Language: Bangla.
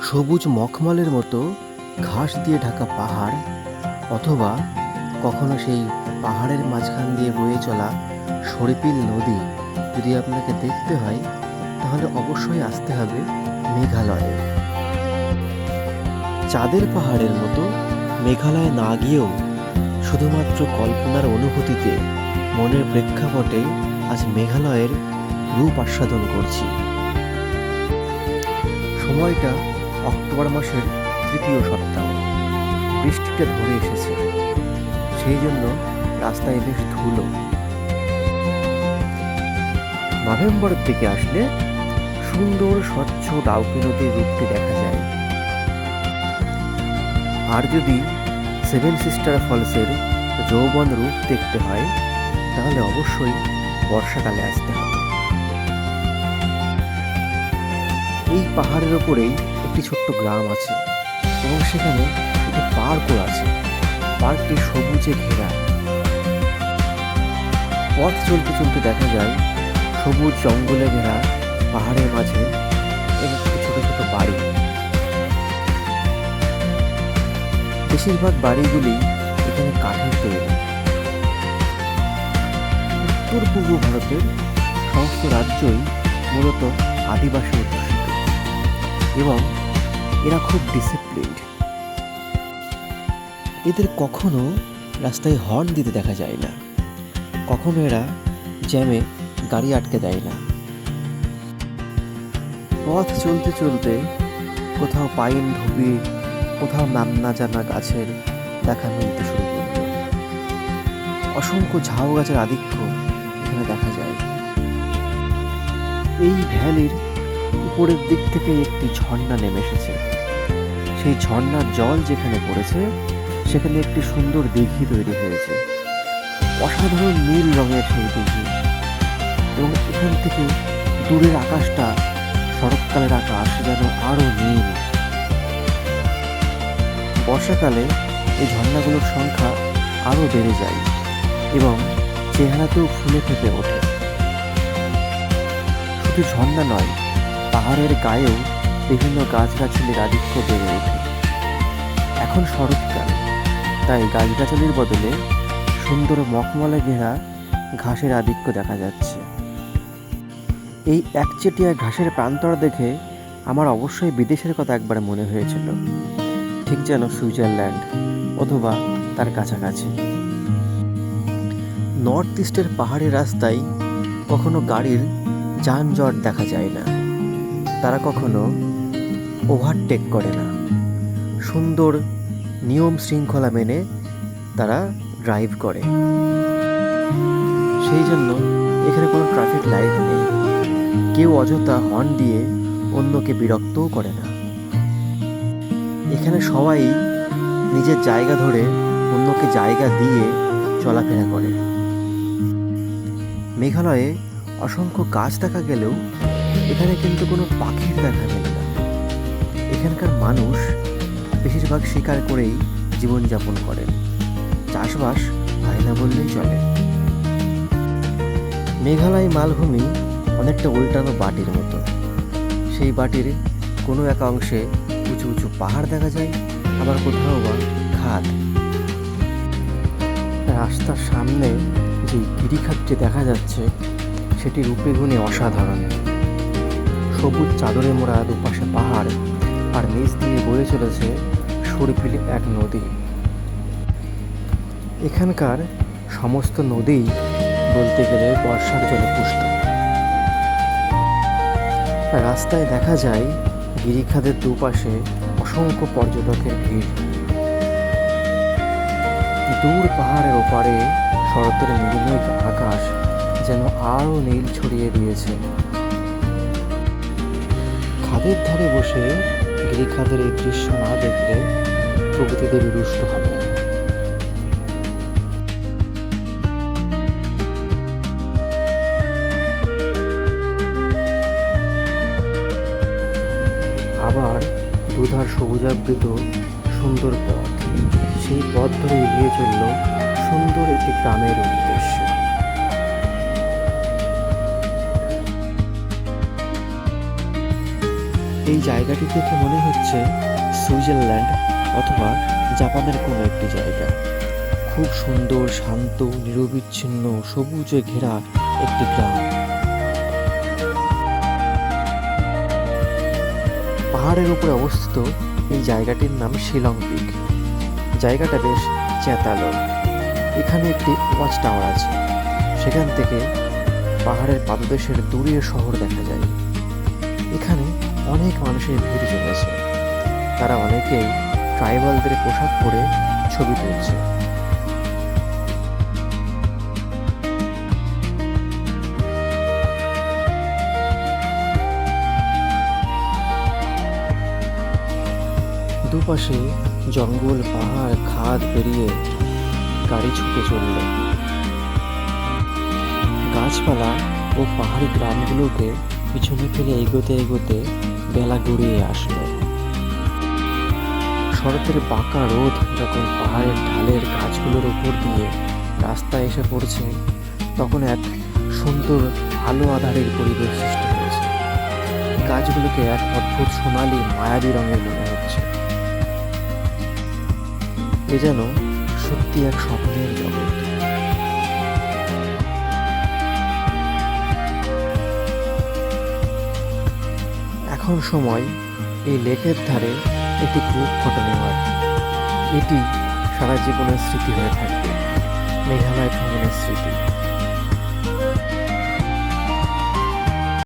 সবুজ মখমলের মতো ঘাস দিয়ে ঢাকা পাহাড়, অথবা কখনো সেই পাহাড়ের মাঝখান দিয়ে বয়ে চলা সরিপিল নদী যদি আপনাকে দেখতে হয়, তাহলে অবশ্যই আসতে হবে মেঘালয়ে। চাঁদের পাহাড়ের মতো মেঘালয়ে না গিয়েও শুধুমাত্র কল্পনার অনুভূতিতে মনের প্রেক্ষাপটে আজ মেঘালয়ের রূপ আস্বাদন করছি। সময়টা অক্টোবর মাসের তৃতীয় সপ্তাহ। বৃষ্টিটা ধরে এসেছে, সেই জন্য রাস্তায় বেশ ধুলো। নভেম্বরের দিকে আসলে সুন্দর স্বচ্ছ ডাউকি নদীর রূপটি দেখা যায়। আর যদি সেভেন সিস্টার ফলসের যৌবন রূপ দেখতে হয়, তাহলে অবশ্যই বর্ষাকালে আসতে হবে। এই পাহাড়ের ওপরেই একটি ছোট্ট গ্রাম আছে এবং সেখানে একটি পার্কও আছে। পার্কটি সবুজে ঘেরা। পথ চলতে চলতে দেখা যায় সবুজ জঙ্গলে ঘেরা পাহাড়ের মাঝে একটি ছোট ছোট বাড়ি। বেশিরভাগ বাড়িগুলি এখানে কাঠের তৈরি। উত্তর পূর্ব ভারতের সমস্ত রাজ্যই মূলত আদিবাসী অধ্যুষিত এবং এরা খুব ডিসিপ্লিনড। এদের কখনো রাস্তায় হর্ন দিতে দেখা যায় না, কখনো এরা জ্যামে গাড়ি আটকে দেয় না। পথ চলতে চলতে কোথাও পাইন ঢুবি, কোথাও নাম না জানা গাছের দেখা মিলতে শুরু করল। অসংখ্য ঝাউ গাছের আধিক্য এখানে দেখা যায়। এই ভ্যালির উপরের দিক থেকে একটি ঝর্ণা নেমে এসেছে। সেই ঝর্ণার জল যেখানে পড়েছে, সেখানে একটি সুন্দর দিঘি তৈরি হয়েছে। অসাধারণ নীল রঙের সেই দিঘি, এবং এখান থেকে দূরের আকাশটা, শরৎকালের আকাশ যেন আরো নীল। বর্ষাকালে এই ঝর্ণাগুলোর সংখ্যা আরো বেড়ে যায় এবং চেহারাতেও ফুলে ফেপে ওঠে। শুধু ঝর্ণা নয়, পাহাড়ের গায়েও বিভিন্ন গাছগাছালির আধিক্য বেড়ে ওঠে। এখন শরৎকাল, তাই গাছগাছালির বদলে সুন্দর মখমলে ঘেরা ঘাসের আধিক্য দেখা যাচ্ছে। এই একচেটিয়া ঘাসের প্রান্তর দেখে আমার অবশ্যই বিদেশের কথা একবার মনে হয়েছিল, ঠিক যেন সুইজারল্যান্ড অথবা তার কাছাকাছি। নর্থ ইস্টের পাহাড়ি রাস্তায় কখনো গাড়ির যানজট দেখা যায় না। তারা কখনো ওভারটেক করে না। সুন্দর নিয়ম শৃঙ্খলা মেনে তারা ড্রাইভ করে। সেই জন্য এখানে কোনো ট্রাফিক লাইট নেই। কেউ অযথা হর্ন দিয়ে অন্যকে বিরক্তও করে না। এখানে সবাই নিজের জায়গা ধরে অন্যকে জায়গা দিয়ে চলাফেরা করে। মেঘালয়ে অসংখ্য গাছ দেখা গেলেও এখানে কিন্তু কোনো পাখির দেখা মেলে না। এখানকার মানুষ বেশিরভাগ শিকার করেই জীবনযাপন করেন। চাষবাস হয় না বললেই চলে। মেঘালয় মালভূমি অনেকটা উল্টানো বাটির মতো। সেই বাটির কোনো এক অংশে উঁচু উঁচু পাহাড় দেখা যায়, আবার কোথাও বা খাদ। রাস্তার সামনে যে গিরিখাতটি দেখা যাচ্ছে, সেটি রূপে গুণে অসাধারণ। সবুজ চাদরে মোড়া দুপাশে পাহাড়, আর নিচ দিয়ে বয়ে চলেছে সরিপিল এক নদী। এখানকার সমস্ত নদী বলতে গেলে বর্ষার জলে পুষ্ট। রাস্তায় দেখা যায় গিরিখাদের দুপাশে অসংখ্য পর্যটকের ভিড়। দূর পাহাড়ের ওপারে শরতের মৃদুমেঘ আকাশ যেন আরো নীল ছড়িয়ে দিয়েছে। খাদের ধারে বসে গিরিখাদের এই দৃশ্য না দেখলে প্রকৃতিদেবী রুষ্ট হবে। আবার দুধার সবুজাবৃত সুন্দর পথ, সেই পথ ধরে এগিয়ে চলল সুন্দর একটি গ্রামের উদ্দেশ্যে। এই জায়গাটি দেখে মনে হচ্ছে সুইজারল্যান্ড অথবা জাপানের কোনো একটি জায়গা। খুব সুন্দর, শান্ত, নিরবিচ্ছিন্ন, সবুজে ঘেরা একটি গ্রাম। পাহাড়ের উপরে অবস্থিত এই জায়গাটির নাম শিলং পিক। জায়গাটা বেশ চেতালো। এখানে একটি ওয়াচ টাওয়ার আছে, সেখান থেকে পাহাড়ের পাদদেশের দূরের শহর দেখা যায়। এখানে অনেক মানুষের ভিড় জমেছে। তারা অনেকেই ট্রাইবালদের পোশাক পরে ছবি তুলছে। দুপাশে জঙ্গল, পাহাড়, খাদ পেরিয়ে গাড়ি ছুটে চলল। গাছপালা ও পাহাড়ি গ্রামগুলোকে পিছনে ফেলে এগোতে এগোতে বেলা গড়িয়ে আসলো। শরতের বাঁকা রোদ যখন পাহাড়ের ঢালের গাছগুলোর উপর দিয়ে রাস্তায় এসে পড়ছে, তখন এক সুন্দর আলো আঁধারের পরিবেশ সৃষ্টি হয়েছে। গাছগুলোকে এক অদ্ভুত সোনালি মায়াবী রঙের মনে হচ্ছে। এ যেন সত্যি এক স্বপ্নের জগৎ। এখন সময় এই লেকের ধারে একটি গ্রুপ ফটো নেওয়ার। এটি সারা জীবনের স্মৃতি হয়ে থাকবে, মেঘালয় ভ্রমণের স্মৃতি।